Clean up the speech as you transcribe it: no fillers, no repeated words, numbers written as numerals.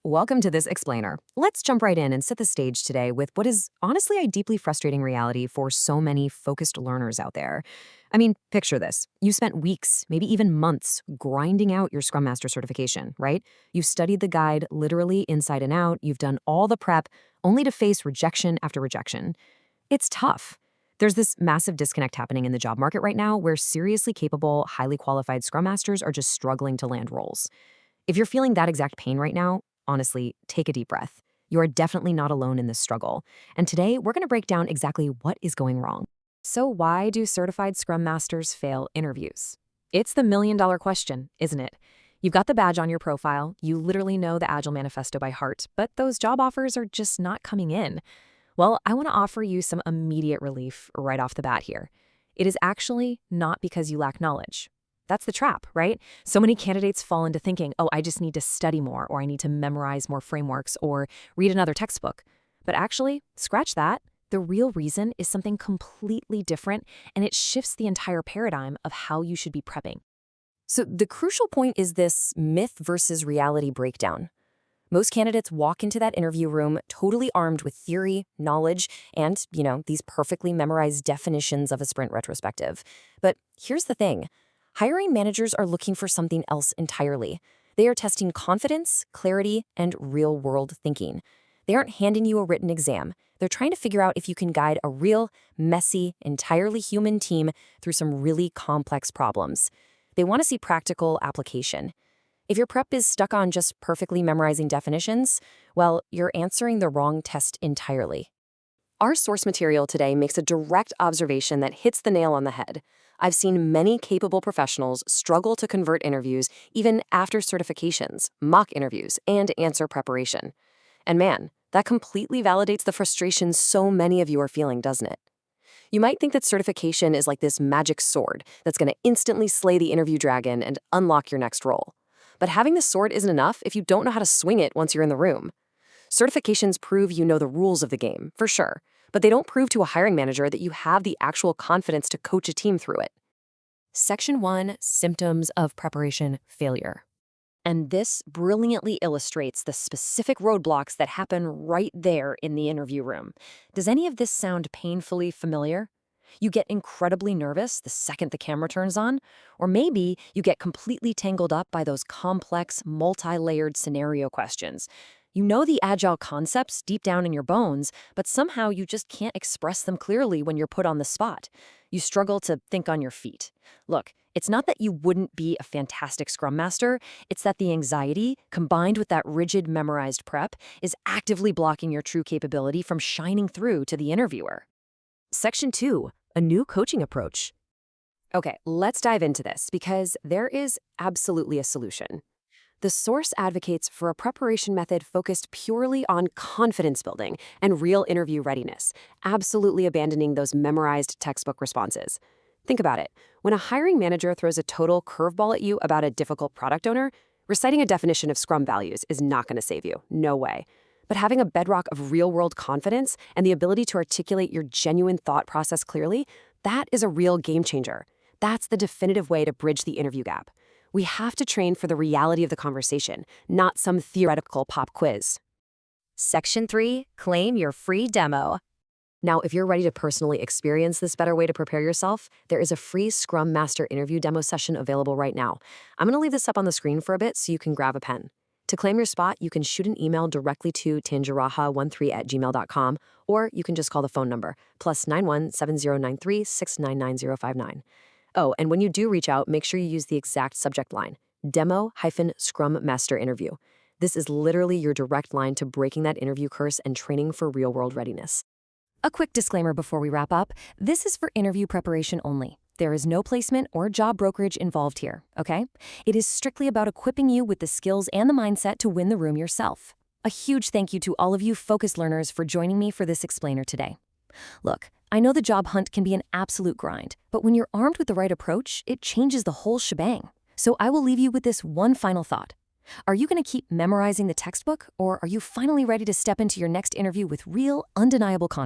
Welcome to this explainer. Let's jump right in and set the stage today with what is honestly a deeply frustrating reality for so many focused learners out there. I mean, picture this. You spent weeks, maybe even months, grinding out your Scrum Master certification, right? You've studied the guide literally inside and out, you've done all the prep, only to face rejection after rejection. It's tough. There's this massive disconnect happening in the job market right now where seriously capable, highly qualified Scrum Masters are just struggling to land roles. If you're feeling that exact pain right now, honestly, take a deep breath. You are definitely not alone in this struggle. And today, we're going to break down exactly what is going wrong. So why do certified Scrum Masters fail interviews? It's the million-dollar question, isn't it? You've got the badge on your profile, you literally know the Agile Manifesto by heart, but those job offers are just not coming in. Well, I want to offer you some immediate relief right off the bat here. It is actually not because you lack knowledge. That's the trap, right? So many candidates fall into thinking, oh, I just need to study more, or I need to memorize more frameworks, or read another textbook. But actually, scratch that. The real reason is something completely different, and it shifts the entire paradigm of how you should be prepping. So the crucial point is this myth versus reality breakdown. Most candidates walk into that interview room totally armed with theory, knowledge, and, these perfectly memorized definitions of a sprint retrospective. But here's the thing. Hiring managers are looking for something else entirely. They are testing confidence, clarity, and real-world thinking. They aren't handing you a written exam. They're trying to figure out if you can guide a real, messy, entirely human team through some really complex problems. They want to see practical application. If your prep is stuck on just perfectly memorizing definitions, well, you're answering the wrong test entirely. Our source material today makes a direct observation that hits the nail on the head. I've seen many capable professionals struggle to convert interviews even after certifications, mock interviews, and answer preparation. And man, that completely validates the frustration so many of you are feeling, doesn't it? You might think that certification is like this magic sword that's going to instantly slay the interview dragon and unlock your next role. But having the sword isn't enough if you don't know how to swing it once you're in the room. Certifications prove you know the rules of the game, for sure, but they don't prove to a hiring manager that you have the actual confidence to coach a team through it. Section 1, Symptoms of Preparation Failure. And this brilliantly illustrates the specific roadblocks that happen right there in the interview room. Does any of this sound painfully familiar? You get incredibly nervous the second the camera turns on, or maybe you get completely tangled up by those complex, multi-layered scenario questions. You know the agile concepts deep down in your bones, but somehow you just can't express them clearly when you're put on the spot. You struggle to think on your feet. Look, it's not that you wouldn't be a fantastic Scrum Master, it's that the anxiety, combined with that rigid memorized prep, is actively blocking your true capability from shining through to the interviewer. Section 2, a new coaching approach. Okay, let's dive into this because there is absolutely a solution. The source advocates for a preparation method focused purely on confidence building and real interview readiness, absolutely abandoning those memorized textbook responses. Think about it. When a hiring manager throws a total curveball at you about a difficult product owner, reciting a definition of Scrum values is not going to save you. No way. But having a bedrock of real-world confidence and the ability to articulate your genuine thought process clearly, that is a real game changer. That's the definitive way to bridge the interview gap. We have to train for the reality of the conversation, not some theoretical pop quiz. Section 3, Claim your free demo. Now, if you're ready to personally experience this better way to prepare yourself, there is a free Scrum Master interview demo session available right now. I'm going to leave this up on the screen for a bit so you can grab a pen. To claim your spot, you can shoot an email directly to tanjiraha13@gmail.com, or you can just call the phone number, +91 7093 699059. Oh, and when you do reach out, make sure you use the exact subject line, Demo-Scrum Master Interview. This is literally your direct line to breaking that interview curse and training for real-world readiness. A quick disclaimer before we wrap up. This is for interview preparation only. There is no placement or job brokerage involved here, okay? It is strictly about equipping you with the skills and the mindset to win the room yourself. A huge thank you to all of you focused learners for joining me for this explainer today. Look, I know the job hunt can be an absolute grind, but when you're armed with the right approach, it changes the whole shebang. So I will leave you with this one final thought. Are you going to keep memorizing the textbook, or are you finally ready to step into your next interview with real, undeniable confidence?